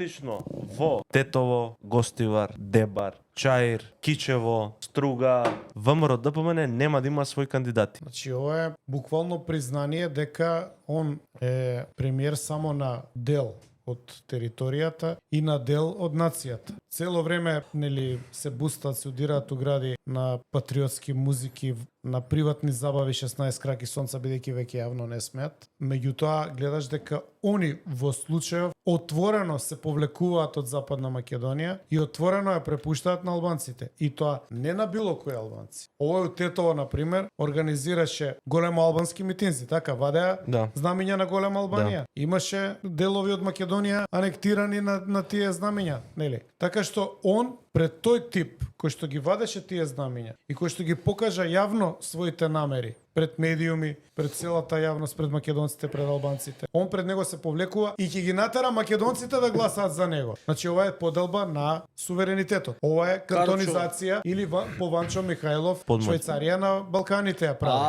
Лично во Тетово, Гостивар, Дебар, Чаир, Кичево, Струга, ВМРО ДПМН нема да има свои кандидати. Значи, ова е буквално признание дека он е премиер само на дел од територијата и на дел од нацијата. Цело време, нели, се бустат, се удираат огради на патриотски музики, на приватни забави 16 краки сонца, бидејќи веќе јавно не смеат. Меѓутоа, гледаш дека они во случајов отворено се повлекуваат од Западна Македонија и отворено ја препуштаат на албанците. И тоа не на било кои албанци. Овој Тетово, например, организираше големо албански митинзи, така, вадеа Да. знамиња на голема Албанија. Имаше делови од Македонија анектирани на тие знамиња, нели? Така што он пред тој тип кој што ги вадеше тие знамиња и кој што ги покажа јавно своите намери пред медиуми, пред целата јавност, пред македонците, пред албанците. Он пред него се повлекува и ќе ги натера македонците да гласаат за него. Значи ова е поделба на суверенитетот. Ова е кантонизација или по Ванчо Михајлов, Подмоќ. Швајцарија на Балканите ја прави.